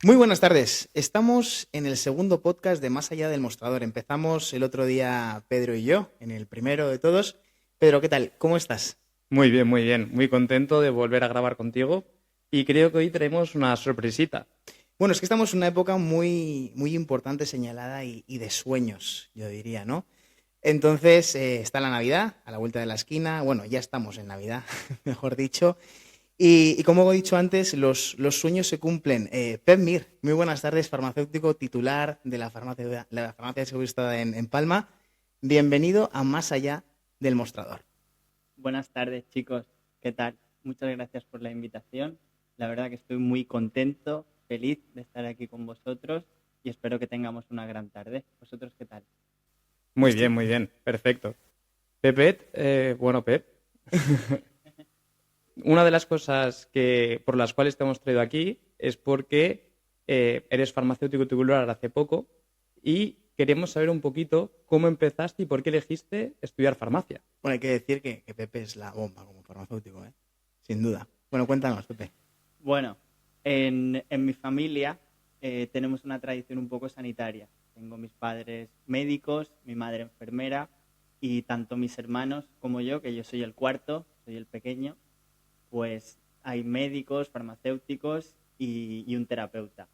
Muy buenas tardes. Estamos en el segundo podcast de Más allá del mostrador. Empezamos el otro día Pedro y yo, en el primero de todos. Pedro, ¿qué tal? ¿Cómo estás? Muy bien, muy bien. Muy contento de volver a grabar contigo y creo que hoy tenemos una sorpresita. Bueno, es que estamos en una época muy importante señalada y de sueños, yo diría, ¿no? Entonces, está la Navidad a la vuelta de la esquina. Bueno, ya estamos en Navidad, mejor dicho. Y como he dicho antes, los sueños se cumplen. Pep Mir, muy buenas tardes, farmacéutico titular de la farmacia seguridad en Palma. Bienvenido a Más allá del mostrador. Buenas tardes, chicos. ¿Qué tal? Muchas gracias por la invitación. La verdad que estoy muy contento, feliz de estar aquí con vosotros y espero que tengamos una gran tarde. ¿Vosotros qué tal? Estu- Muy bien, perfecto. Pepet, bueno, Pep, una de las cosas por las cuales te hemos traído aquí es porque eres farmacéutico titular hace poco y queremos saber un poquito cómo empezaste y por qué elegiste estudiar farmacia. Bueno, hay que decir que Pepe es la bomba como farmacéutico, ¿eh? Sin duda. Bueno, cuéntanos, Pepe. Bueno, en mi familia tenemos una tradición un poco sanitaria. Tengo mis padres médicos, mi madre enfermera y tanto mis hermanos como yo, que yo soy el cuarto, soy el pequeño, pues hay médicos, farmacéuticos y un terapeuta.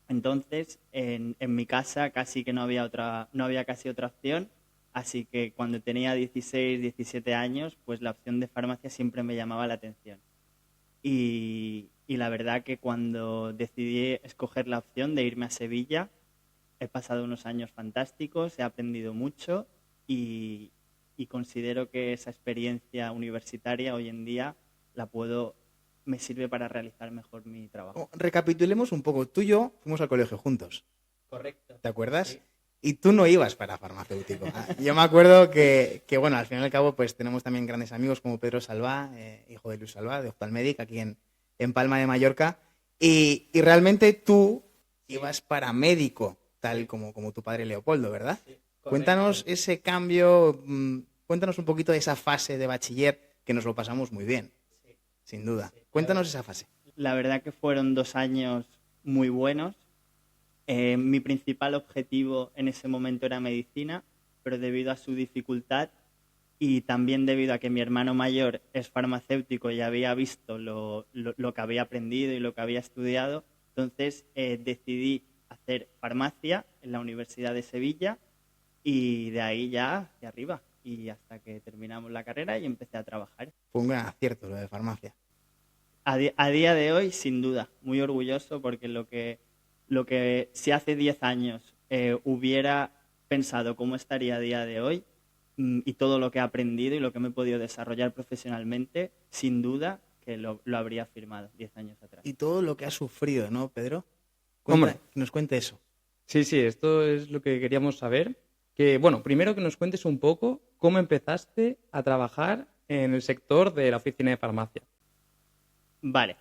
Entonces, en mi casa casi que no había casi otra opción, así que cuando tenía 16, 17 años, pues la opción de farmacia siempre me llamaba la atención. Y la verdad que cuando decidí escoger la opción de irme a Sevilla, he pasado unos años fantásticos, he aprendido mucho y, y considero que esa experiencia universitaria hoy en día me sirve para realizar mejor mi trabajo. Recapitulemos un poco. Tú y yo fuimos al colegio juntos, Correcto. ¿te acuerdas? Sí. Y tú no ibas para farmacéutico. Yo me acuerdo bueno, al final y al cabo, pues tenemos también grandes amigos como Pedro Salvá, hijo de Luis Salvá, de Oftalmedic, aquí en Palma de Mallorca. Y realmente tú Sí, ibas para médico, tal sí, como tu padre Leopoldo, ¿verdad? sí, Cuéntanos correcto. ese cambio, cuéntanos un poquito de esa fase de bachiller, que nos lo pasamos muy bien, Sí, sin duda. sí. Cuéntanos esa fase. La verdad que fueron 2 años muy buenos. Mi principal objetivo en ese momento era medicina, pero debido a su dificultad y también debido a que mi hermano mayor es farmacéutico y había visto lo que había aprendido y lo que había estudiado, entonces decidí hacer farmacia en la Universidad de Sevilla y de ahí ya hacia arriba y hasta que terminamos la carrera y empecé a trabajar. Fue un gran acierto lo de farmacia. A día de hoy, sin duda, muy orgulloso porque lo que si hace 10 años hubiera pensado cómo estaría a día de hoy y todo lo que he aprendido y lo que me he podido desarrollar profesionalmente, sin duda que lo habría firmado 10 años atrás. Y todo lo que has sufrido, ¿no, Pedro? Hombre, Que nos cuente eso. sí, sí, esto es lo que queríamos saber. Que, bueno, primero que nos cuentes un poco cómo empezaste a trabajar en el sector de la oficina de farmacia. Vale.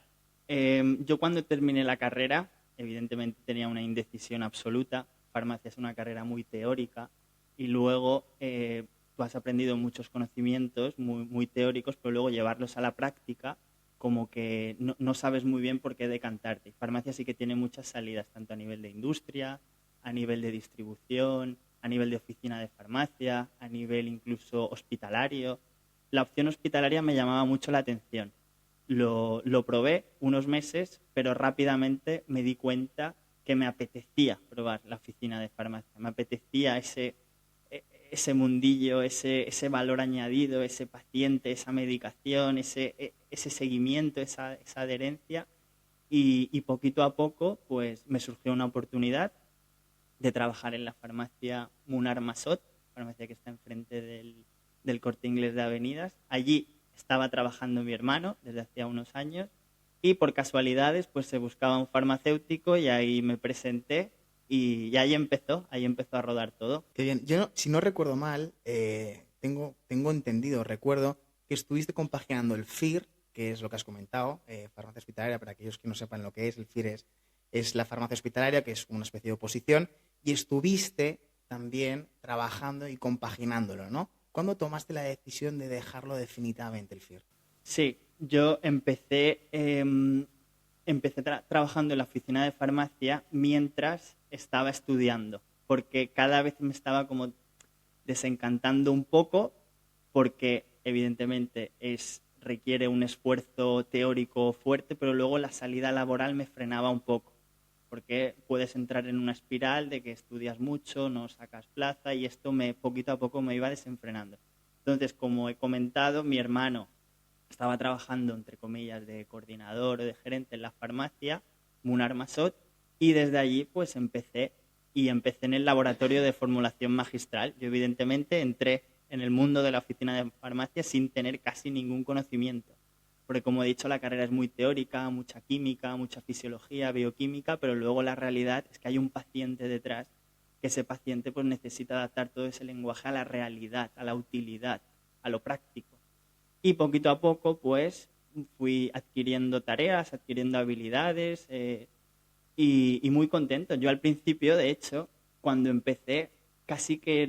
Yo cuando terminé la carrera, evidentemente tenía una indecisión absoluta. Farmacia es una carrera muy teórica y luego tú has aprendido muchos conocimientos muy teóricos, pero luego llevarlos a la práctica como que no sabes muy bien por qué decantarte. Farmacia sí que tiene muchas salidas, tanto a nivel de industria, a nivel de distribución, a nivel de oficina de farmacia, a nivel incluso hospitalario. La opción hospitalaria me llamaba mucho la atención. Lo probé unos meses, pero rápidamente me di cuenta que me apetecía probar la oficina de farmacia. Me apetecía ese mundillo, ese valor añadido, ese paciente, esa medicación, ese seguimiento, esa adherencia. Y poquito a poco, pues me surgió una oportunidad de trabajar en la farmacia Munar Masot, farmacia que está enfrente del Corte Inglés de Avenidas. Allí estaba trabajando mi hermano desde hacía unos años y por casualidades pues se buscaba un farmacéutico y ahí me presenté y ahí empezó a rodar todo. Qué bien. Yo, si no recuerdo mal, tengo entendido, recuerdo que estuviste compaginando el FIR, que es lo que has comentado, farmacia hospitalaria, para aquellos que no sepan lo que es, el FIR es la farmacia hospitalaria, que es una especie de oposición, y estuviste también trabajando y compaginándolo, ¿no? ¿Cuándo tomaste la decisión de dejarlo definitivamente el FIR? Sí, yo empecé empecé trabajando en la oficina de farmacia mientras estaba estudiando, porque cada vez me estaba como desencantando un poco, porque evidentemente requiere un esfuerzo teórico fuerte, pero luego la salida laboral me frenaba un poco, porque puedes entrar en una espiral de que estudias mucho, no sacas plaza, y esto poquito a poco me iba desenfrenando. Entonces, como he comentado, mi hermano estaba trabajando, entre comillas, de coordinador o de gerente en la farmacia Munar Masot, y desde allí pues empecé en el laboratorio de formulación magistral. Yo evidentemente entré en el mundo de la oficina de farmacia sin tener casi ningún conocimiento, porque como he dicho, la carrera es muy teórica, mucha química, mucha fisiología, bioquímica, pero luego la realidad es que hay un paciente detrás, que ese paciente pues necesita adaptar todo ese lenguaje a la realidad, a la utilidad, a lo práctico. Y poquito a poco pues fui adquiriendo tareas, adquiriendo habilidades, y muy contento. Yo al principio, de hecho, cuando empecé, casi que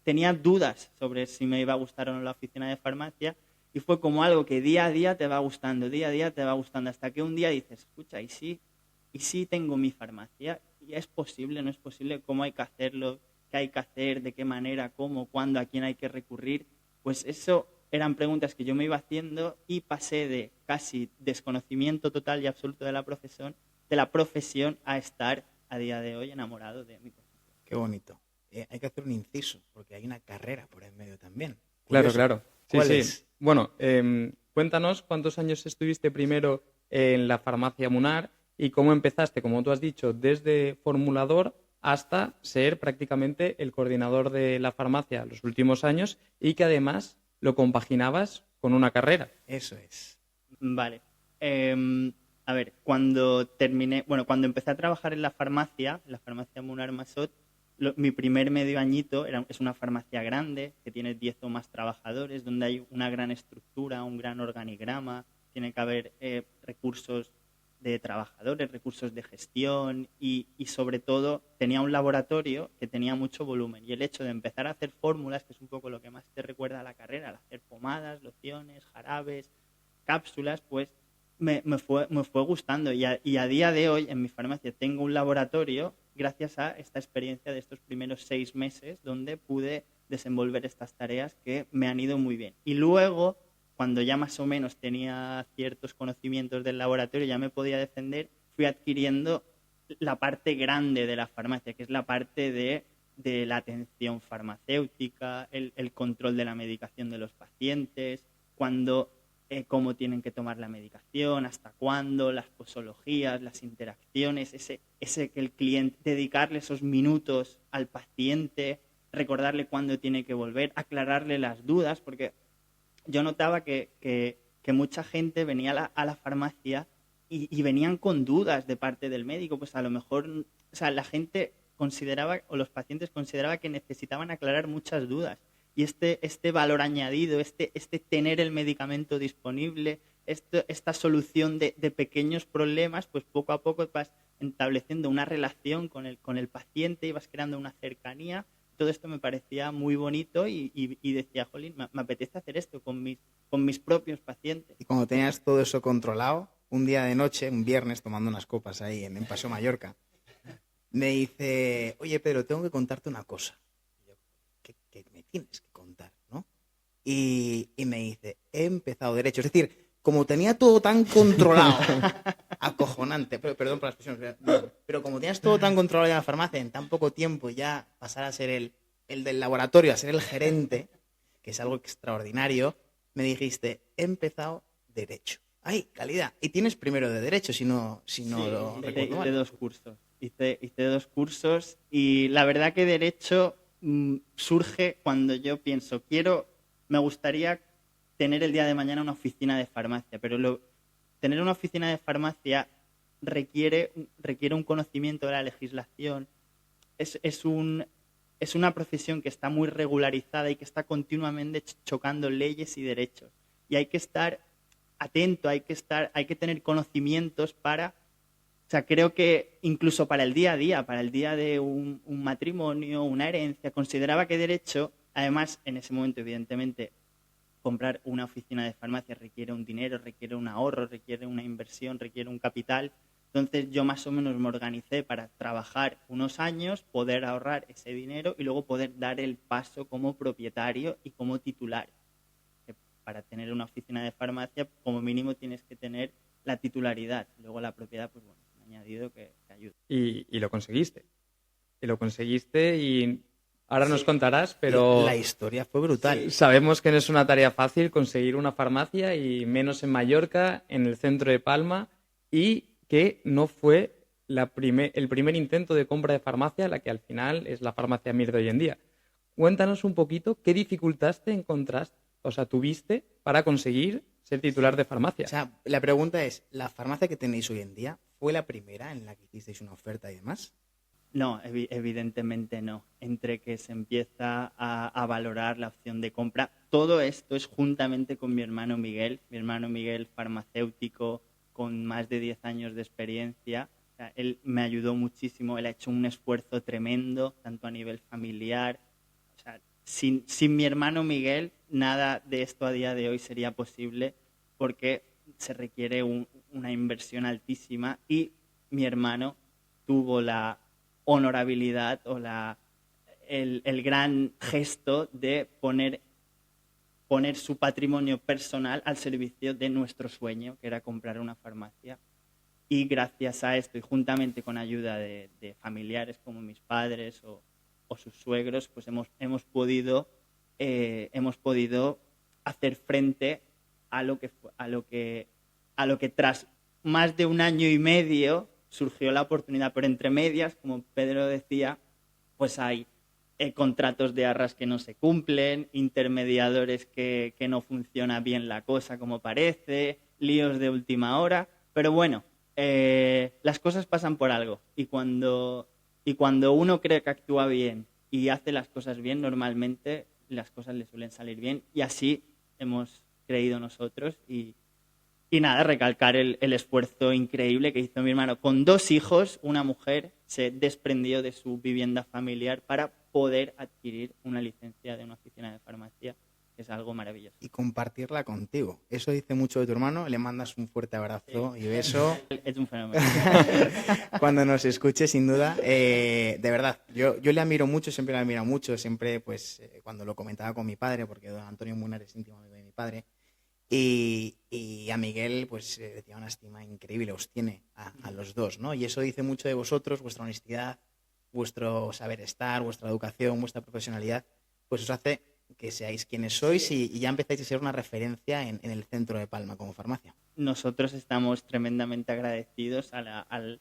tenía dudas sobre si me iba a gustar o no la oficina de farmacia, y fue como algo que día a día te va gustando, día a día te va gustando, hasta que un día dices, escucha, ¿y si tengo mi farmacia? ¿Y es posible, no es posible? ¿Cómo hay que hacerlo? ¿Qué hay que hacer? ¿De qué manera? ¿Cómo? ¿Cuándo? ¿A quién hay que recurrir? Pues eso eran preguntas que yo me iba haciendo, y pasé de casi desconocimiento total y absoluto de la profesión a estar a día de hoy enamorado de mi profesión. Qué bonito. Hay que hacer un inciso, porque hay una carrera por en medio también. Claro, Curioso. claro. Sí, ¿Cuál sí. es? Bueno, cuéntanos cuántos años estuviste primero en la farmacia Munar y cómo empezaste, como tú has dicho, desde formulador hasta ser prácticamente el coordinador de la farmacia los últimos años, y que además lo compaginabas con una carrera. Eso es. Vale. A ver, cuando empecé a trabajar en la farmacia Munar Masot, mi primer medio añito es una farmacia grande que tiene 10 o más trabajadores, donde hay una gran estructura, un gran organigrama, tiene que haber recursos de trabajadores, recursos de gestión, y sobre todo tenía un laboratorio que tenía mucho volumen, y el hecho de empezar a hacer fórmulas, que es un poco lo que más te recuerda a la carrera, al hacer pomadas, lociones, jarabes, cápsulas, pues me fue gustando, y a día de hoy en mi farmacia tengo un laboratorio gracias a esta experiencia de estos primeros 6 meses, donde pude desenvolver estas tareas que me han ido muy bien. Y luego, cuando ya más o menos tenía ciertos conocimientos del laboratorio, ya me podía defender, fui adquiriendo la parte grande de la farmacia, que es la parte de la atención farmacéutica, el control de la medicación de los pacientes, cómo tienen que tomar la medicación, hasta cuándo, las posologías, las interacciones, ese que el cliente, dedicarle esos minutos al paciente, recordarle cuándo tiene que volver, aclararle las dudas, porque yo notaba que mucha gente venía a la farmacia y venían con dudas de parte del médico, pues a lo mejor, o sea, la gente consideraba, o los pacientes consideraban que necesitaban aclarar muchas dudas. Y este valor añadido, este tener el medicamento disponible, esta solución de pequeños problemas, pues poco a poco vas estableciendo una relación con el paciente y vas creando una cercanía. Todo esto me parecía muy bonito, y decía, jolín, me apetece hacer esto con mis propios pacientes. Y cuando tenías todo eso controlado, un día de noche, un viernes, tomando unas copas ahí en Paseo Mallorca, me dice, oye, Pedro, tengo que contarte una cosa. Que me tienes que contar, ¿no? Y me dice, he empezado Derecho. Es decir, como tenía todo tan controlado, acojonante, perdón por la expresión, pero como tenías todo tan controlado en la farmacia, en tan poco tiempo ya pasar a ser el del laboratorio, a ser el gerente, que es algo extraordinario, me dijiste, he empezado Derecho. ¡Ay, calidad! Y tienes primero de Derecho, si no lo recuerdo mal. Hice 2 cursos. Hice 2 cursos, y la verdad que Derecho surge cuando yo pienso, me gustaría tener el día de mañana una oficina de farmacia, pero tener una oficina de farmacia requiere un conocimiento de la legislación. Es una profesión que está muy regularizada y que está continuamente chocando leyes y derechos. Y hay que estar atento, hay que tener conocimientos o sea, creo que incluso para el día a día, para el día de un matrimonio, una herencia, consideraba que Derecho, además en ese momento evidentemente comprar una oficina de farmacia requiere un dinero, requiere un ahorro, requiere una inversión, requiere un capital. Entonces yo más o menos me organicé para trabajar unos años, poder ahorrar ese dinero y luego poder dar el paso como propietario y como titular. Que para tener una oficina de farmacia, como mínimo tienes que tener la titularidad. Luego la propiedad, pues bueno, es un añadido que ayuda. Y lo conseguiste. Y lo conseguiste y ahora nos Sí. contarás, pero La historia fue brutal. sabemos que no es una tarea fácil conseguir una farmacia y menos en Mallorca, en el centro de Palma, y que no fue el primer intento de compra de farmacia, la que al final es la farmacia Mir de hoy en día. Cuéntanos un poquito qué dificultades te encontraste, o sea, tuviste para conseguir ser titular de farmacia. O sea, la pregunta es, ¿la farmacia que tenéis hoy en día fue la primera en la que hicisteis una oferta y demás? No, evidentemente no. Entre que se empieza a valorar la opción de compra, todo esto es juntamente con mi hermano Miguel farmacéutico con más de 10 años de experiencia. O sea, él me ayudó muchísimo, él ha hecho un esfuerzo tremendo, tanto a nivel familiar. O sea, sin mi hermano Miguel, nada de esto a día de hoy sería posible porque se requiere una inversión altísima y mi hermano tuvo la honorabilidad o el gran gesto de poner su patrimonio personal al servicio de nuestro sueño, que era comprar una farmacia. Y gracias a esto, y juntamente con ayuda de familiares como mis padres o sus suegros, pues hemos podido hacer frente a lo que tras más de un año y medio surgió la oportunidad. Pero entre medias, como Pedro decía, pues hay contratos de arras que no se cumplen, intermediadores que no funciona bien la cosa como parece, líos de última hora. Pero bueno, las cosas pasan por algo. Y cuando uno cree que actúa bien y hace las cosas bien, normalmente las cosas le suelen salir bien. Y así hemos creído nosotros. Y nada, recalcar el esfuerzo increíble que hizo mi hermano. Con 2 hijos, una mujer se desprendió de su vivienda familiar para poder adquirir una licencia de una oficina de farmacia, que es algo maravilloso. Y compartirla contigo. Eso dice mucho de tu hermano. Le mandas un fuerte abrazo y beso. Es un fenómeno. Cuando nos escuche, sin duda. De verdad, yo le admiro mucho, siempre le admiro mucho. Siempre, pues, cuando lo comentaba con mi padre, porque don Antonio Munar es íntimo amigo de mi padre, y a Miguel, pues, le tenía una estima increíble, os tiene a los dos, ¿no? Y eso dice mucho de vosotros, vuestra honestidad, vuestro saber estar, vuestra educación, vuestra profesionalidad, pues os hace que seáis quienes sois y ya empezáis a ser una referencia en el centro de Palma como farmacia. Nosotros estamos tremendamente agradecidos al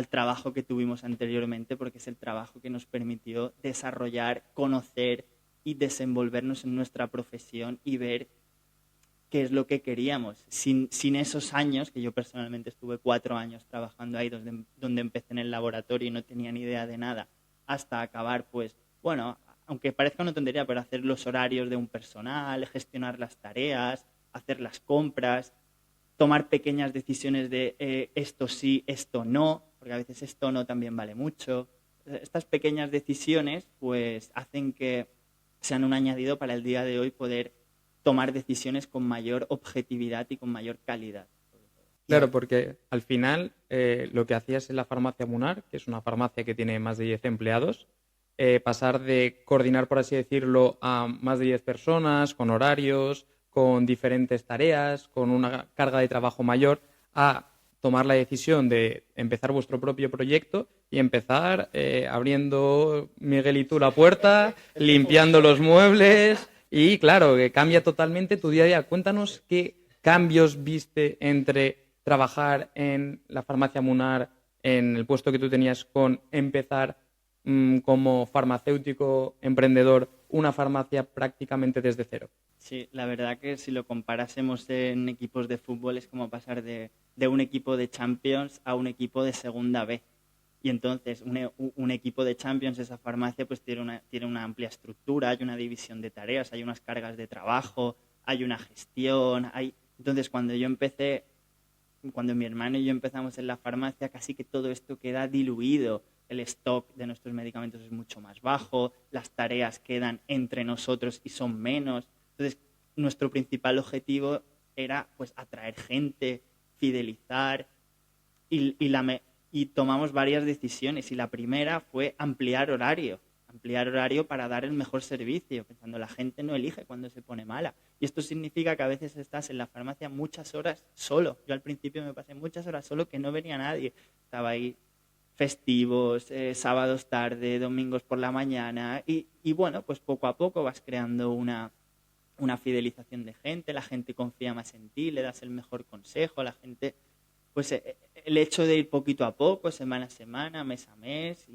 trabajo que tuvimos anteriormente, porque es el trabajo que nos permitió desarrollar, conocer y desenvolvernos en nuestra profesión y ver qué es lo que queríamos. Sin esos años, que yo personalmente estuve 4 años trabajando ahí, donde empecé en el laboratorio y no tenía ni idea de nada, hasta acabar, pues, bueno, aunque parezca una tontería, pero hacer los horarios de un personal, gestionar las tareas, hacer las compras, tomar pequeñas decisiones de esto sí, esto no, porque a veces esto no también vale mucho. Estas pequeñas decisiones, pues, hacen que sean un añadido para el día de hoy poder tomar decisiones con mayor objetividad y con mayor calidad. Claro, porque al final lo que hacías en la farmacia Munar, que es una farmacia que tiene más de 10 empleados, pasar de coordinar, por así decirlo, a más de 10 personas, con horarios, con diferentes tareas, con una carga de trabajo mayor, a tomar la decisión de empezar vuestro propio proyecto y empezar abriendo Miguel y tú la puerta, limpiando los muebles y, claro, que cambia totalmente tu día a día. Cuéntanos qué cambios viste entre trabajar en la farmacia Munar, en el puesto que tú tenías, con empezar como farmacéutico emprendedor una farmacia prácticamente desde cero. Sí, la verdad que si lo comparásemos en equipos de fútbol es como pasar de un equipo de Champions a un equipo de Segunda B. Y entonces un equipo de Champions, esa farmacia, pues tiene una amplia estructura, hay una división de tareas, hay unas cargas de trabajo, hay una gestión. Entonces cuando mi hermano y yo empezamos en la farmacia, casi que todo esto queda diluido. El stock de nuestros medicamentos es mucho más bajo, las tareas quedan entre nosotros y son menos. Entonces, nuestro principal objetivo era pues atraer gente, fidelizar y tomamos varias decisiones. Y la primera fue ampliar horario para dar el mejor servicio, pensando la gente no elige cuando se pone mala. Y esto significa que a veces estás en la farmacia muchas horas solo. Yo al principio me pasé muchas horas solo que no venía nadie. Estaba ahí festivos, sábados tarde, domingos por la mañana y bueno, pues poco a poco vas creando una fidelización de gente, la gente confía más en ti, le das el mejor consejo, la gente, pues el hecho de ir poquito a poco, semana a semana, mes a mes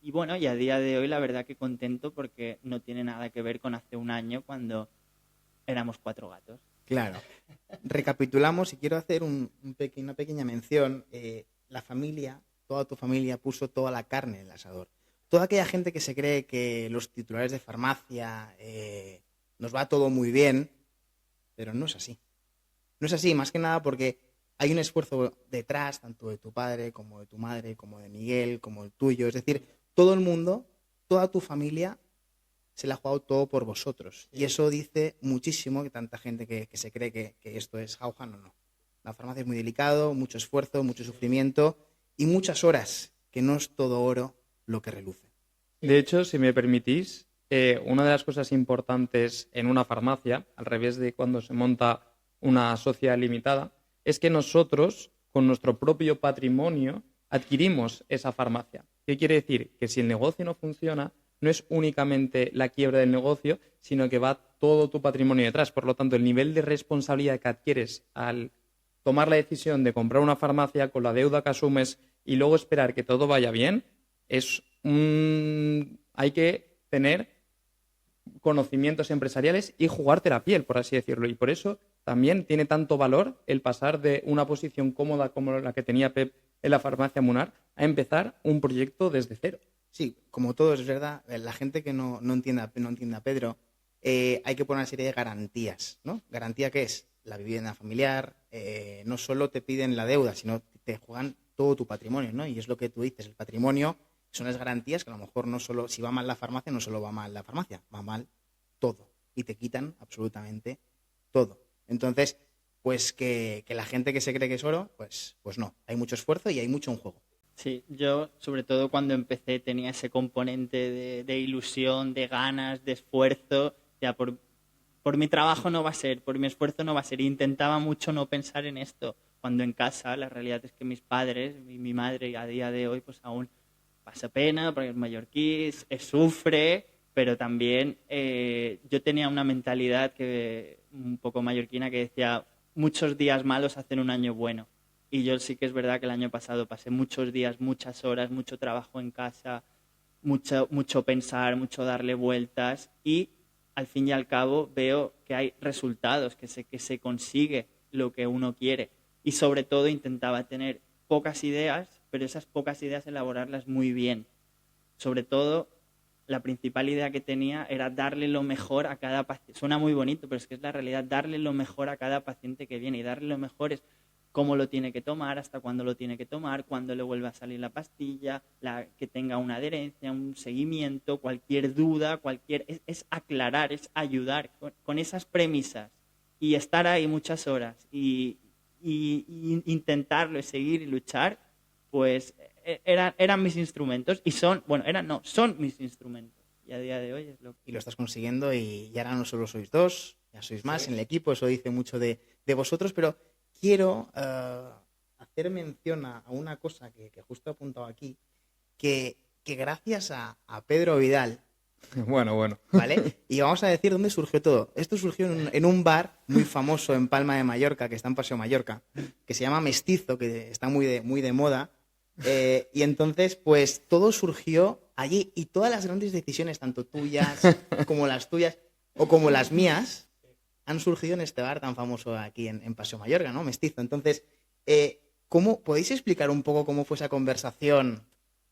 y bueno, y a día de hoy la verdad que contento porque no tiene nada que ver con hace un año cuando éramos 4 gatos. Claro. Recapitulamos y quiero hacer una pequeña mención. La familia, toda tu familia puso toda la carne en el asador. Toda aquella gente que se cree que los titulares de farmacia nos va todo muy bien, pero no es así. No es así, más que nada porque hay un esfuerzo detrás, tanto de tu padre, como de tu madre, como de Miguel, como el tuyo. Es decir, todo el mundo, toda tu familia se la ha jugado todo por vosotros. Y eso dice muchísimo que tanta gente que se cree que esto es jauja, no. La farmacia es muy delicado, mucho esfuerzo, mucho sufrimiento y muchas horas, que no es todo oro lo que reluce. De hecho, si me permitís, una de las cosas importantes en una farmacia, al revés de cuando se monta una sociedad limitada, es que nosotros, con nuestro propio patrimonio, adquirimos esa farmacia. ¿Qué quiere decir? Que si el negocio no funciona, no es únicamente la quiebra del negocio, sino que va todo tu patrimonio detrás. Por lo tanto, el nivel de responsabilidad que adquieres al tomar la decisión de comprar una farmacia con la deuda que asumes y luego esperar que todo vaya bien, hay que tener conocimientos empresariales y jugarte la piel, por así decirlo. Y por eso también tiene tanto valor el pasar de una posición cómoda como la que tenía Pep en la farmacia Munar a empezar un proyecto desde cero. Sí, como todo es verdad, la gente que no entienda a Pedro, hay que poner una serie de garantías, ¿no? ¿Garantía qué es? La vivienda familiar, no solo te piden la deuda, sino te juegan todo tu patrimonio, ¿no? Y es lo que tú dices, el patrimonio son las garantías que a lo mejor no solo, si va mal la farmacia, no solo va mal la farmacia, va mal todo y te quitan absolutamente todo. Entonces, pues que la gente que se cree que es oro, pues no, hay mucho esfuerzo y hay mucho en juego. Sí, yo sobre todo cuando empecé tenía ese componente de ilusión, de ganas, de esfuerzo. Ya por mi trabajo no va a ser, por mi esfuerzo no va a ser. Intentaba mucho no pensar en esto. Cuando en casa la realidad es que mis padres y mi madre a día de hoy pues aún pasa pena porque es mallorquí, sufre, pero también yo tenía una mentalidad un poco mallorquina que decía muchos días malos hacen un año bueno. Y yo sí que es verdad que el año pasado pasé muchos días, muchas horas, mucho trabajo en casa, mucho pensar, mucho darle vueltas y al fin y al cabo veo que hay resultados, que se consigue lo que uno quiere. Y sobre todo intentaba tener pocas ideas, pero esas pocas ideas elaborarlas muy bien. Sobre todo, la principal idea que tenía era darle lo mejor a cada paciente. Suena muy bonito, pero es que es la realidad, darle lo mejor a cada paciente que viene. Y darle lo mejor es cómo lo tiene que tomar, hasta cuándo lo tiene que tomar, cuándo le vuelve a salir la pastilla, que tenga una adherencia, un seguimiento, cualquier duda, es aclarar, es ayudar con esas premisas y estar ahí muchas horas y intentarlo y seguir y luchar, pues eran mis instrumentos y son mis instrumentos. Y a día de hoy es lo que... Y lo estás consiguiendo y ahora no solo sois dos, ya sois más en el equipo, eso dice mucho de vosotros, pero quiero hacer mención a una cosa que justo he apuntado aquí, que gracias a Pedro Vidal, Bueno. ¿vale? Y vamos a decir dónde surgió todo. Esto surgió en un bar muy famoso en Palma de Mallorca, que está en Paseo Mallorca, que se llama Mestizo, que está muy de moda. Y entonces, pues todo surgió allí y todas las grandes decisiones, tanto tuyas como las tuyas o como las mías, han surgido en este bar tan famoso aquí en Paseo Mallorca, ¿no? Mestizo. Entonces, ¿podéis explicar un poco cómo fue esa conversación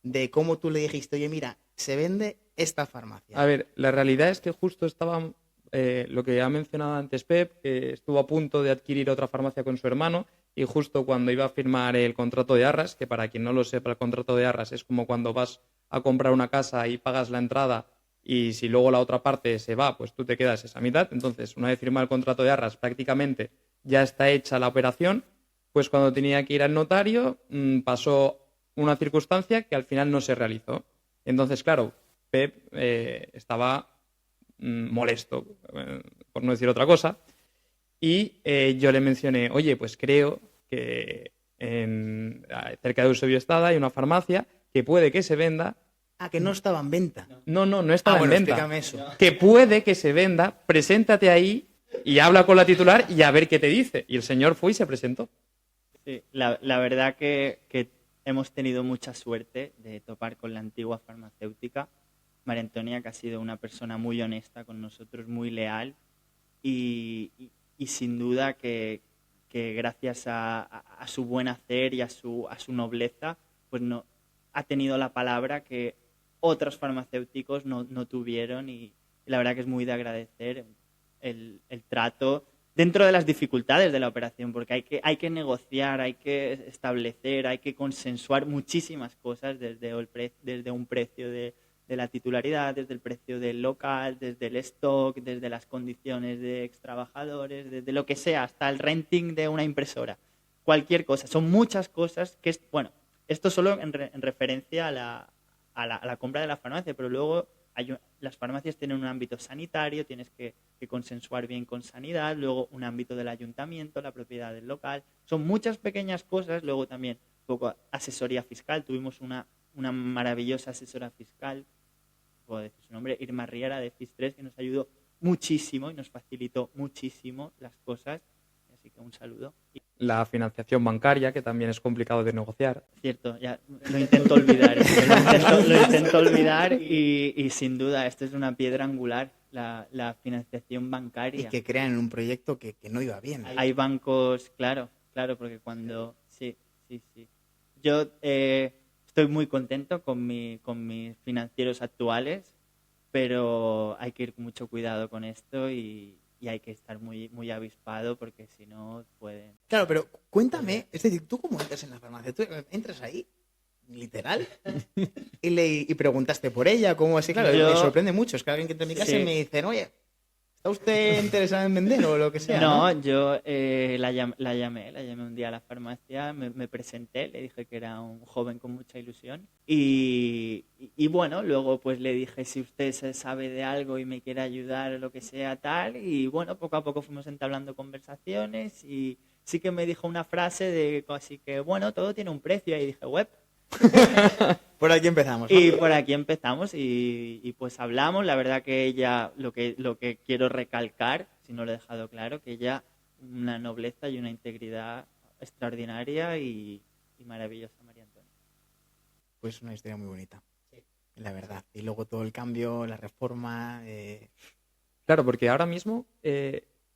de cómo tú le dijiste, oye, mira, se vende esta farmacia? A ver, la realidad es que justo estaba lo que ha mencionado antes Pep, que estuvo a punto de adquirir otra farmacia con su hermano y justo cuando iba a firmar el contrato de arras, que para quien no lo sepa, el contrato de arras es como cuando vas a comprar una casa y pagas la entrada y si luego la otra parte se va, pues tú te quedas esa mitad. Entonces, una vez firmado el contrato de arras, prácticamente ya está hecha la operación. Pues cuando tenía que ir al notario, pasó una circunstancia que al final no se realizó. Entonces, claro, Pep estaba molesto, por no decir otra cosa, y yo le mencioné, oye, pues creo que cerca de Eusebio Estada hay una farmacia que puede que se venda. Ah, que no estaba en venta. No estaba bueno, en venta. explícame eso. Que puede que se venda, preséntate ahí y habla con la titular y a ver qué te dice. Y el señor fue y se presentó. Sí, la verdad que hemos tenido mucha suerte de topar con la antigua farmacéutica. María Antonia, que ha sido una persona muy honesta con nosotros, muy leal y sin duda que gracias a su buen hacer y a su nobleza, pues no ha tenido la palabra que otros farmacéuticos no tuvieron y la verdad que es muy de agradecer el trato dentro de las dificultades de la operación, porque hay que negociar, hay que establecer, hay que consensuar muchísimas cosas desde un precio de la titularidad, desde el precio del local, desde el stock, desde las condiciones de extrabajadores, desde lo que sea, hasta el renting de una impresora. Cualquier cosa. Son muchas cosas que bueno, esto solo en referencia a la compra de la farmacia, pero luego las farmacias tienen un ámbito sanitario, tienes que consensuar bien con sanidad, luego un ámbito del ayuntamiento, la propiedad del local. Son muchas pequeñas cosas, luego también un poco asesoría fiscal. Tuvimos una maravillosa asesora fiscal, puedo decir su nombre, Irma Riera de FIS3, que nos ayudó muchísimo y nos facilitó muchísimo las cosas. Así que un saludo. La financiación bancaria, que también es complicado de negociar. Cierto, ya lo intento olvidar. Lo intento olvidar y sin duda esto es una piedra angular, la financiación bancaria. Y que crean un proyecto que no iba bien. Hay bancos, claro, porque cuando... Sí. Yo estoy muy contento con mis financieros actuales, pero hay que ir con mucho cuidado con esto y hay que estar muy, muy avispado porque si no pueden... Claro, pero cuéntame, es decir, ¿tú cómo entras en la farmacia? ¿Tú entras ahí, literal, y preguntaste por ella? ¿Cómo así? Claro, me sorprende mucho. Es que alguien que entra en mi casa y me dice, oye, ¿está usted interesado en vender o lo que sea? No, yo la llamé un día a la farmacia, me presenté, le dije que era un joven con mucha ilusión y bueno, luego pues le dije si usted se sabe de algo y me quiere ayudar o lo que sea tal y bueno, poco a poco fuimos entablando conversaciones y sí que me dijo una frase de así que bueno, todo tiene un precio y dije web. Por aquí empezamos, ¿no? Y por aquí empezamos y pues hablamos. La verdad que ella, lo que quiero recalcar, si no lo he dejado claro, que ella una nobleza y una integridad extraordinaria y maravillosa, María Antonia. Pues una historia muy bonita, la verdad. Y luego todo el cambio, la reforma... Claro, porque ahora mismo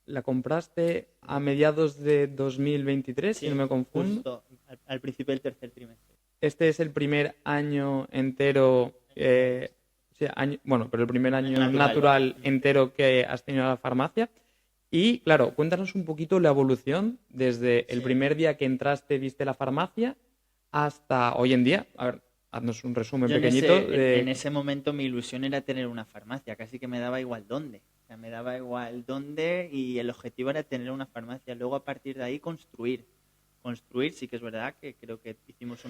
la compraste a mediados de 2023, si no me confundo. Justo al principio del tercer trimestre. Este es el primer año entero, pero el primer año natural entero que has tenido en la farmacia. Y claro, cuéntanos un poquito la evolución desde el primer día que entraste, viste la farmacia, hasta hoy en día. A ver, haznos un resumen pequeñito. En ese momento mi ilusión era tener una farmacia, casi que me daba igual dónde. O sea, me daba igual dónde y el objetivo era tener una farmacia. Luego a partir de ahí construir, sí que es verdad que creo que hicimos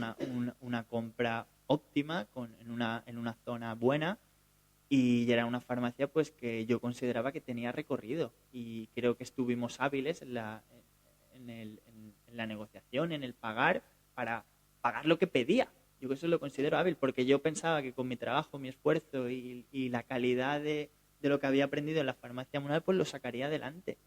una compra óptima en una zona buena y era una farmacia pues que yo consideraba que tenía recorrido y creo que estuvimos hábiles en la negociación, en el pagar, para pagar lo que pedía. Yo eso lo considero hábil porque yo pensaba que con mi trabajo, mi esfuerzo y la calidad de lo que había aprendido en la farmacia manual pues lo sacaría adelante.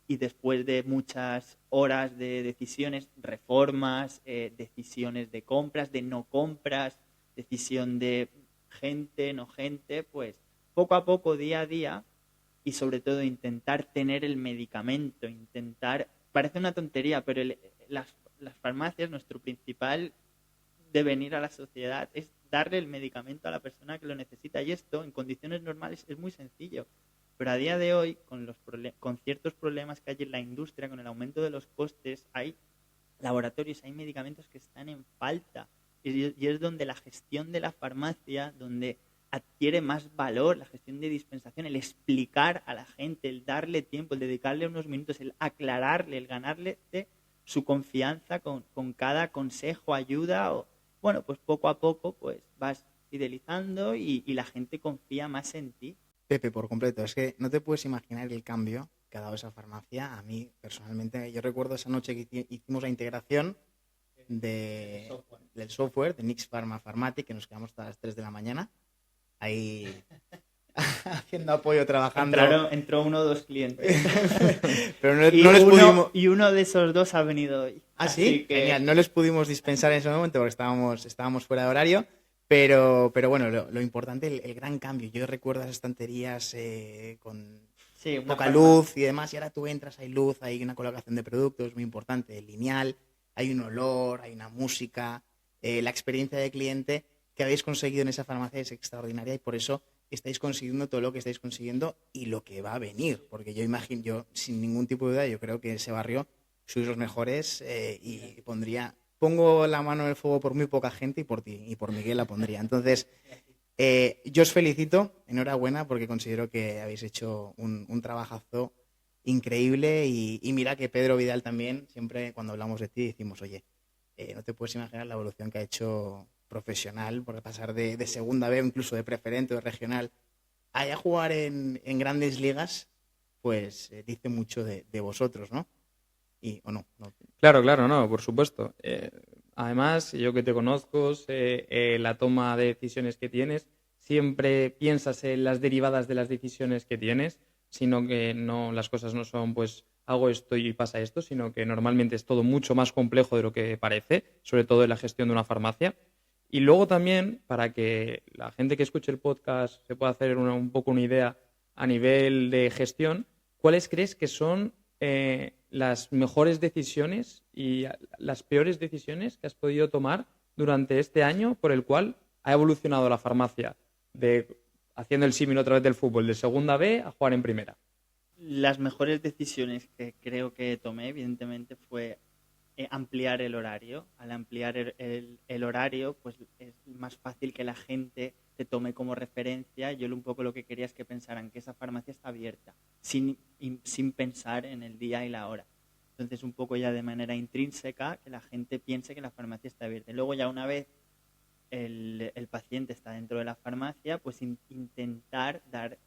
Y después de muchas horas de decisiones, reformas, decisiones de compras, de no compras, decisión de gente, no gente, pues poco a poco, día a día, y sobre todo intentar tener el medicamento, parece una tontería, pero las farmacias, nuestro principal devenir a la sociedad es darle el medicamento a la persona que lo necesita, y esto en condiciones normales es muy sencillo. Pero a día de hoy, con ciertos problemas que hay en la industria, con el aumento de los costes, hay laboratorios, hay medicamentos que están en falta. Y es donde la gestión de la farmacia, donde adquiere más valor, la gestión de dispensación, el explicar a la gente, el darle tiempo, el dedicarle unos minutos, el aclararle, el ganarle su confianza con cada consejo, ayuda. Bueno, pues poco a poco pues vas fidelizando y la gente confía más en ti. Pepe, por completo, es que no te puedes imaginar el cambio que ha dado esa farmacia. A mí, personalmente, yo recuerdo esa noche que hicimos la integración del software de Nix Pharma Pharmatic, que nos quedamos hasta las 3 de la mañana, ahí haciendo apoyo, trabajando. Entró uno o dos clientes. Pero no les pudimos... Y uno de esos dos ha venido hoy. ¿Ah, sí? Genial. No les pudimos dispensar en ese momento porque estábamos fuera de horario. Pero bueno, lo importante, el gran cambio. Yo recuerdo las estanterías con poca luz y demás, y ahora tú entras, hay luz, hay una colocación de productos muy importante, lineal, hay un olor, hay una música. La experiencia de cliente que habéis conseguido en esa farmacia es extraordinaria y por eso estáis consiguiendo todo lo que estáis consiguiendo y lo que va a venir. Porque yo sin ningún tipo de duda, yo creo que ese barrio sois los mejores y pongo la mano en el fuego por muy poca gente y por ti y por Miguel la pondría. Entonces, yo os felicito, enhorabuena, porque considero que habéis hecho un trabajazo increíble y mira que Pedro Vidal también, siempre cuando hablamos de ti decimos, oye, no te puedes imaginar la evolución que ha hecho profesional, por pasar de segunda B o incluso de preferente o de regional a jugar en grandes ligas, pues dice mucho de vosotros, ¿no? ¿O no? Claro, no, por supuesto. Además, yo que te conozco, sé, la toma de decisiones que tienes, siempre piensas en las derivadas de las decisiones que tienes, sino que no, las cosas no son pues hago esto y pasa esto, sino que normalmente es todo mucho más complejo de lo que parece, sobre todo en la gestión de una farmacia. Y luego también, para que la gente que escuche el podcast se pueda hacer un poco una idea a nivel de gestión, ¿cuáles crees que son las mejores decisiones y las peores decisiones que has podido tomar durante este año por el cual ha evolucionado la farmacia haciendo el símil otra vez del fútbol, de segunda B a jugar en primera? Las mejores decisiones que creo que tomé, evidentemente, fue ampliar el horario. Al ampliar el horario, pues es más fácil que la gente te tome como referencia. Yo un poco lo que quería es que pensaran que esa farmacia está abierta, sin pensar en el día y la hora. Entonces, un poco ya de manera intrínseca, que la gente piense que la farmacia está abierta. Y luego ya una vez el paciente está dentro de la farmacia, pues intentar dar,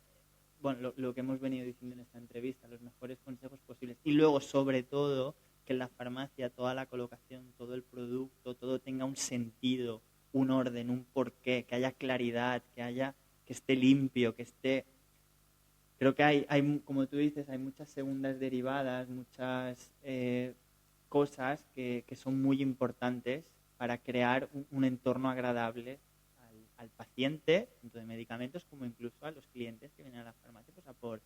bueno, lo que hemos venido diciendo en esta entrevista, los mejores consejos posibles. Y luego, sobre todo, que en la farmacia toda la colocación, todo el producto, todo tenga un sentido, un orden, un porqué, que haya claridad, que esté limpio, que esté... Creo que hay, como tú dices, hay muchas segundas derivadas, muchas cosas que son muy importantes para crear un entorno agradable al paciente, tanto de medicamentos como incluso a los clientes que vienen a la farmacia, pues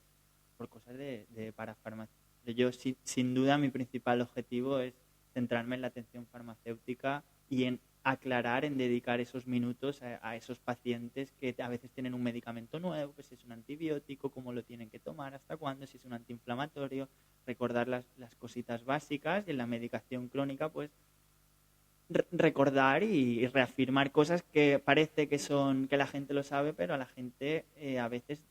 por cosas de parafarmacia. Yo, sin duda, mi principal objetivo es centrarme en la atención farmacéutica y en aclarar, en dedicar esos minutos a esos pacientes que a veces tienen un medicamento nuevo, pues si es un antibiótico, cómo lo tienen que tomar, hasta cuándo, si es un antiinflamatorio, recordar las cositas básicas y en la medicación crónica, pues recordar y reafirmar cosas que parece que la gente lo sabe, pero a la gente a veces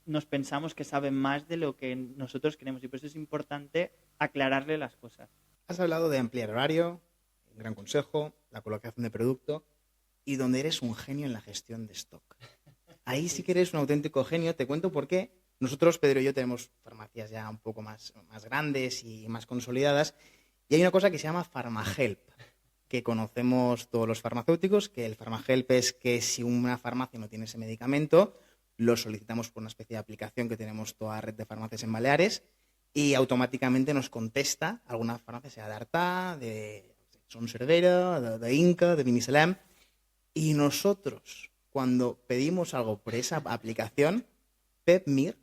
nos pensamos que saben más de lo que nosotros creemos y por eso es importante aclararle las cosas. Has hablado de ampliar horario, un gran consejo, la colocación de producto y donde eres un genio en la gestión de stock. Ahí sí que eres un auténtico genio. Te cuento por qué. Nosotros, Pedro y yo, tenemos farmacias ya un poco más grandes y más consolidadas y hay una cosa que se llama PharmaHelp, que conocemos todos los farmacéuticos, que el PharmaHelp es que si una farmacia no tiene ese medicamento, lo solicitamos por una especie de aplicación que tenemos toda la red de farmacias en Baleares y automáticamente nos contesta alguna farmacia, sea de Artà, de Son Cervera, de Inca, de Binissalem, y nosotros, cuando pedimos algo por esa aplicación, PepMir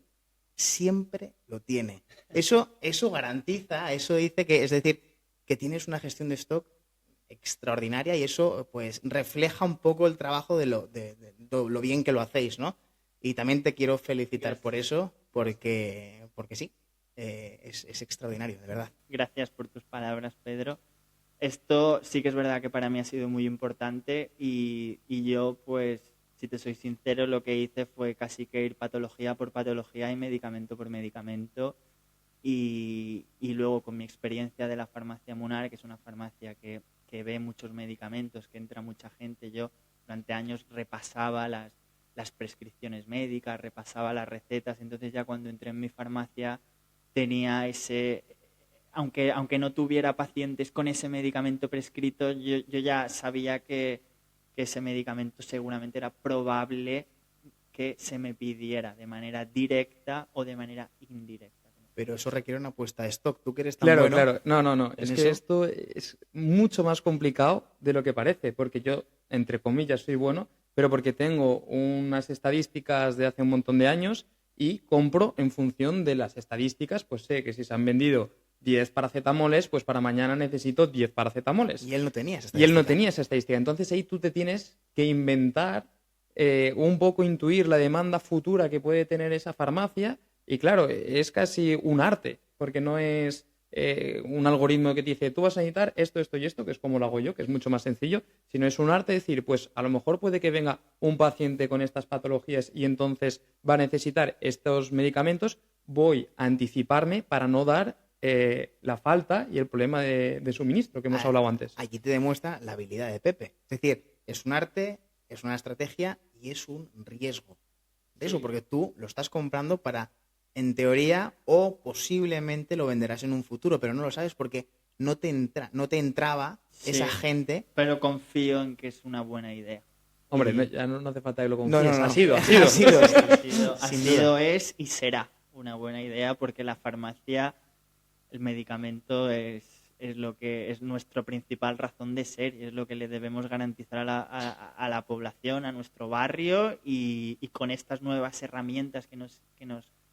siempre lo tiene. Eso garantiza, eso dice que, es decir, que tienes una gestión de stock extraordinaria y eso pues refleja un poco el trabajo de lo bien que lo hacéis, ¿no? Y también te quiero felicitar Gracias. Por eso, porque sí, es extraordinario, de verdad. Gracias por tus palabras, Pedro. Esto sí que es verdad que para mí ha sido muy importante y yo pues Si te soy sincero, lo que hice fue casi que ir patología por patología y medicamento por medicamento. Y luego con mi experiencia de la farmacia Munar, que es una farmacia que ve muchos medicamentos, que entra mucha gente, yo durante años repasaba las prescripciones médicas, repasaba las recetas, entonces ya cuando entré en mi farmacia tenía aunque no tuviera pacientes con ese medicamento prescrito, yo ya sabía que ese medicamento seguramente era probable que se me pidiera de manera directa o de manera indirecta. Pero eso requiere una puesta de stock. Tú que eres tan Claro, bueno claro. No. en Es eso. que esto es mucho más complicado de lo que parece, porque yo, entre comillas, soy bueno, pero porque tengo unas estadísticas de hace un montón de años y compro en función de las estadísticas, pues sé que si se han vendido 10 paracetamoles, pues para mañana necesito 10 paracetamoles. Y él no tenía esa Y él no estadística. tenía esa estadística. Entonces ahí tú te tienes que inventar, un poco intuir la demanda futura que puede tener esa farmacia. Y claro, es casi un arte, porque no es un algoritmo que te dice, tú vas a necesitar esto, esto y esto, que es como lo hago yo, que es mucho más sencillo, sino es un arte decir, pues a lo mejor puede que venga un paciente con estas patologías y entonces va a necesitar estos medicamentos, voy a anticiparme para no dar la falta y el problema de suministro que hemos hablado antes. Allí te demuestra la habilidad de Pepe. Es decir, es un arte, es una estrategia y es un riesgo. De eso, porque tú lo estás comprando para, en teoría, o posiblemente lo venderás en un futuro, pero no lo sabes porque no te entraba Sí, esa gente. pero confío en que es una buena idea. Hombre, Y- ya no hace falta que lo No, confíes. no. Ha sido. Ha Sin sido, duda. es y será una buena idea porque la farmacia, el medicamento es lo que es nuestra principal razón de ser y es lo que le debemos garantizar a la población, a nuestro barrio y con estas nuevas herramientas que nos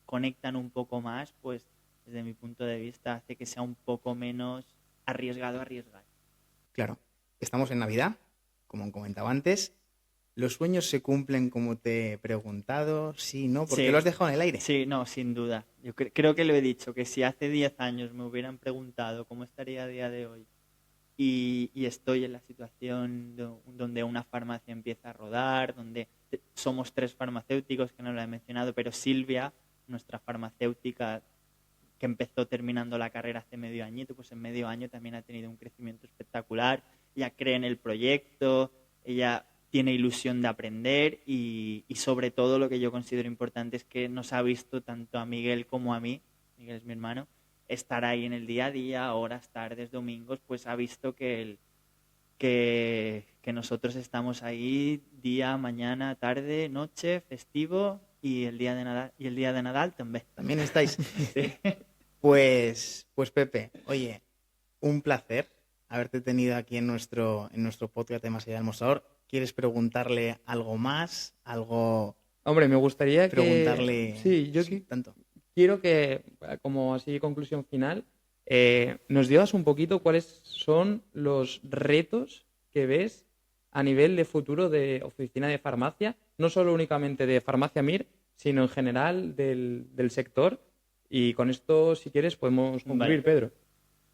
conectan un poco más, pues desde mi punto de vista hace que sea un poco menos arriesgado arriesgar. Claro, estamos en Navidad, como comentaba antes. ¿Los sueños se cumplen como te he preguntado? Sí, no, porque Sí. lo has dejado en el aire. Sí, no, sin duda. Yo creo que lo he dicho, que si hace 10 años me hubieran preguntado cómo estaría a día de hoy y estoy en la situación donde una farmacia empieza a rodar, donde somos 3 farmacéuticos, que no lo he mencionado, pero Silvia, nuestra farmacéutica que empezó terminando la carrera hace medio añito, pues en medio año también ha tenido un crecimiento espectacular. Ella cree en el proyecto, ella tiene ilusión de aprender y sobre todo lo que yo considero importante es que nos ha visto tanto a Miguel como a mí, Miguel es mi hermano, estar ahí en el día a día, horas, tardes, domingos, pues ha visto que nosotros estamos ahí día, mañana, tarde, noche, festivo y el día de Nadal también. También estáis. Sí. Pues Pepe, oye, un placer haberte tenido aquí en nuestro podcast de Más allá del mostrador. ¿Quieres preguntarle algo más? ¿Algo Hombre, me gustaría preguntarle? Sí, yo tanto. quiero que, como así conclusión final, nos digas un poquito cuáles son los retos que ves a nivel de futuro de oficina de farmacia, no solo únicamente de Farmacia Mir, sino en general del sector. Y con esto, si quieres, podemos concluir, Vale. Pedro.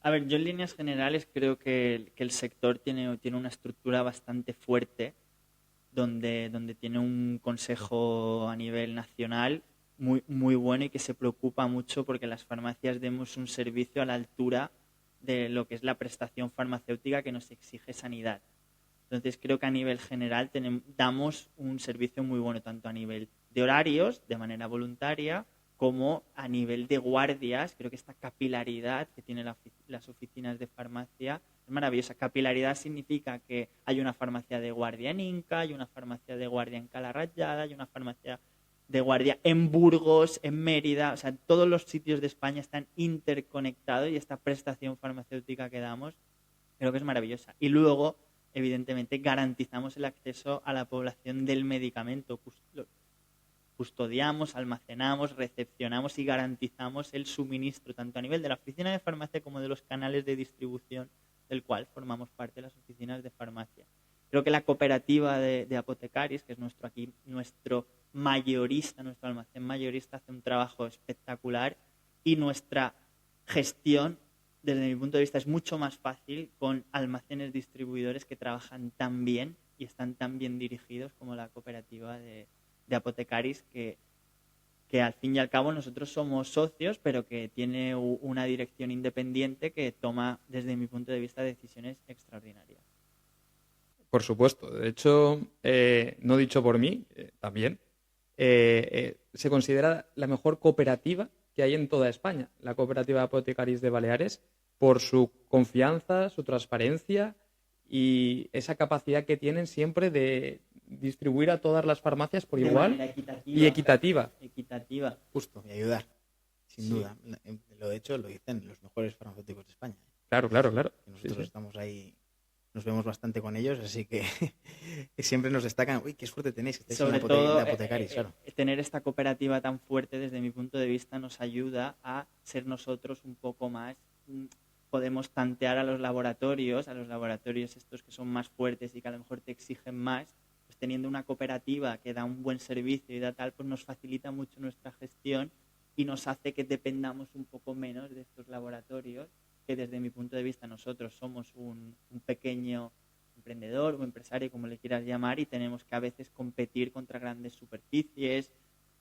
A ver, yo en líneas generales creo que el sector tiene una estructura bastante fuerte, donde tiene un consejo a nivel nacional muy, muy bueno y que se preocupa mucho porque las farmacias demos un servicio a la altura de lo que es la prestación farmacéutica que nos exige sanidad. Entonces creo que a nivel general damos un servicio muy bueno, tanto a nivel de horarios, de manera voluntaria, como a nivel de guardias. Creo que esta capilaridad que tienen las oficinas de farmacia es maravillosa. Capilaridad significa que hay una farmacia de guardia en Inca, hay una farmacia de guardia en Cala Rayada, hay una farmacia de guardia en Burgos, en Mérida. O sea, todos los sitios de España están interconectados y esta prestación farmacéutica que damos creo que es maravillosa. Y luego, evidentemente, garantizamos el acceso a la población del medicamento. Custodiamos, almacenamos, recepcionamos y garantizamos el suministro, tanto a nivel de la oficina de farmacia como de los canales de distribución del cual formamos parte de las oficinas de farmacia. Creo que la cooperativa de apotecarios, que es nuestro mayorista, nuestro almacén mayorista, hace un trabajo espectacular y nuestra gestión, desde mi punto de vista, es mucho más fácil con almacenes distribuidores que trabajan tan bien y están tan bien dirigidos como la cooperativa de apotecaris que al fin y al cabo nosotros somos socios, pero que tiene una dirección independiente que toma, desde mi punto de vista, decisiones extraordinarias. Por supuesto. De hecho, no dicho por mí, también, se considera la mejor cooperativa que hay en toda España, la Cooperativa de Apotecaris de Baleares, por su confianza, su transparencia y esa capacidad que tienen siempre de distribuir a todas las farmacias por igual y equitativa. Equitativa. Justo, y ayudar, sin duda. De hecho, lo dicen los mejores farmacéuticos de España. Claro. Nosotros estamos ahí, nos vemos bastante con ellos, así que siempre nos destacan, uy, qué suerte tenéis que estáis Sobre en todo, de apotecaris, claro. Tener esta cooperativa tan fuerte, desde mi punto de vista, nos ayuda a ser nosotros un poco más. Podemos tantear a los laboratorios estos que son más fuertes y que a lo mejor te exigen más, pues teniendo una cooperativa que da un buen servicio y da tal, pues nos facilita mucho nuestra gestión y nos hace que dependamos un poco menos de estos laboratorios, que desde mi punto de vista nosotros somos un pequeño emprendedor o empresario, como le quieras llamar, y tenemos que a veces competir contra grandes superficies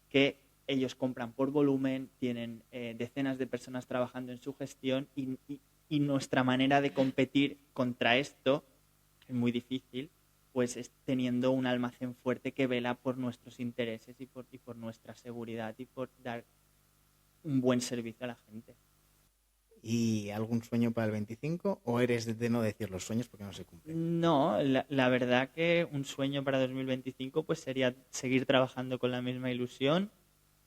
que ellos compran por volumen, tienen decenas de personas trabajando en su gestión y nuestra manera de competir contra esto, que es muy difícil, pues es teniendo un almacén fuerte que vela por nuestros intereses y por nuestra seguridad y por dar un buen servicio a la gente. ¿Y algún sueño para el 25? ¿O eres de no decir los sueños porque no se cumplen? No, la verdad que un sueño para 2025 pues sería seguir trabajando con la misma ilusión,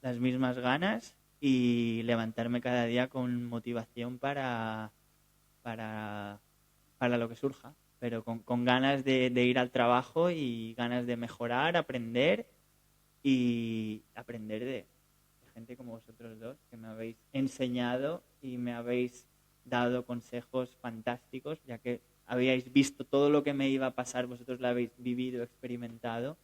las mismas ganas y levantarme cada día con motivación para lo que surja, pero con ganas de ir al trabajo y ganas de mejorar, aprender y aprender de gente como vosotros dos, que me habéis enseñado y me habéis dado consejos fantásticos, ya que habíais visto todo lo que me iba a pasar, vosotros lo habéis vivido, experimentado,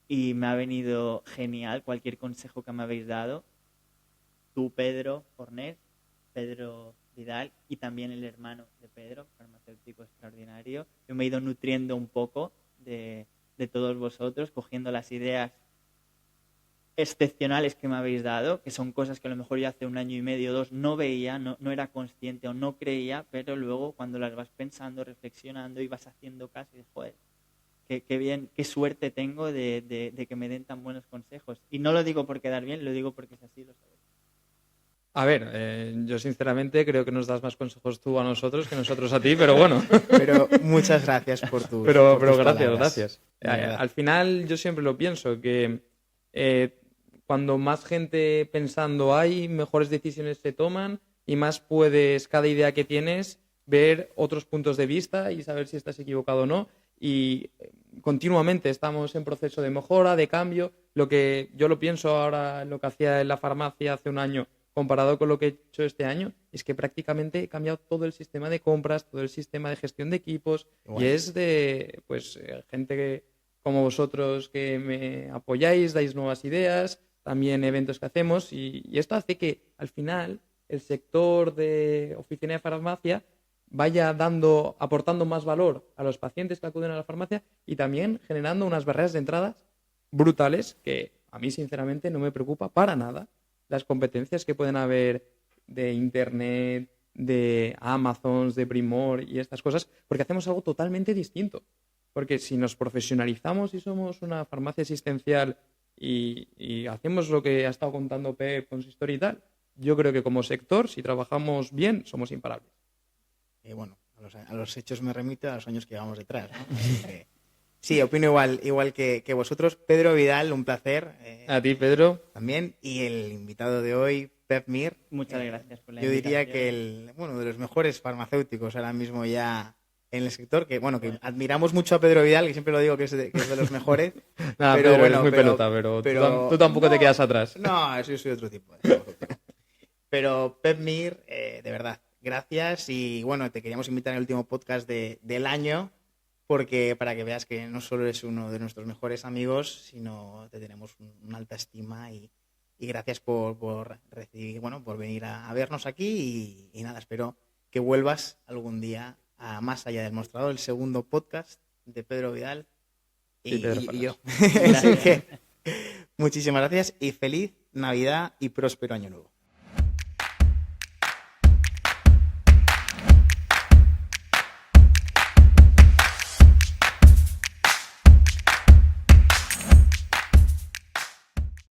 y me ha venido genial cualquier consejo que me habéis dado. Tú, Pedro Fornés, Pedro Vidal, y también el hermano de Pedro, farmacéutico extraordinario. Yo me he ido nutriendo un poco de todos vosotros, cogiendo las ideas excepcionales que me habéis dado, que son cosas que a lo mejor yo hace 1 año y medio o 2 no veía, no era consciente o no creía, pero luego cuando las vas pensando, reflexionando y vas haciendo caso, y dices, joder, qué bien, qué suerte tengo de que me den tan buenos consejos. Y no lo digo por quedar bien, lo digo porque es así, lo sabéis. A ver, yo sinceramente creo que nos das más consejos tú a nosotros que nosotros a ti, pero bueno. Pero muchas gracias por tus Pero tus gracias. palabras. Al final yo siempre lo pienso, que cuando más gente pensando hay, mejores decisiones se toman y más puedes, cada idea que tienes, ver otros puntos de vista y saber si estás equivocado o no. Y continuamente estamos en proceso de mejora, de cambio. Lo que yo lo pienso ahora, lo que hacía en la farmacia hace 1 año, comparado con lo que he hecho este año, es que prácticamente he cambiado todo el sistema de compras, todo el sistema de gestión de equipos, y es de gente como vosotros que me apoyáis, dais nuevas ideas, también eventos que hacemos, y esto hace que al final el sector de oficina de farmacia vaya aportando más valor a los pacientes que acuden a la farmacia y también generando unas barreras de entrada brutales que a mí sinceramente no me preocupa para nada las competencias que pueden haber de Internet, de Amazon, de Primor y estas cosas, porque hacemos algo totalmente distinto. Porque si nos profesionalizamos y somos una farmacia asistencial y hacemos lo que ha estado contando Pep con su historia y tal, yo creo que como sector, si trabajamos bien, somos imparables. Bueno, a los hechos me remito, a los años que llevamos detrás, ¿no? Así que, sí, opino igual que vosotros. Pedro Vidal, un placer. A ti, Pedro. También. Y el invitado de hoy, Pep Mir. Muchas gracias por la Yo invitación. diría que de los mejores farmacéuticos ahora mismo ya en el sector, que admiramos mucho a Pedro Vidal, que siempre lo digo que es de los mejores. Nada, pero Pedro, eres muy pelota, pero tú tampoco te quedas atrás. No, yo soy otro tipo. Pero Pep Mir, de verdad, gracias. Y bueno, te queríamos invitar en el último podcast del año, porque para que veas que no solo eres uno de nuestros mejores amigos, sino te tenemos una alta estima y gracias por recibir, por venir a vernos aquí y nada, espero que vuelvas algún día a Más allá del mostrador, el segundo podcast de Pedro Vidal Sí, Pedro y Faras. yo. Gracias. Así que muchísimas gracias y feliz Navidad y próspero Año Nuevo.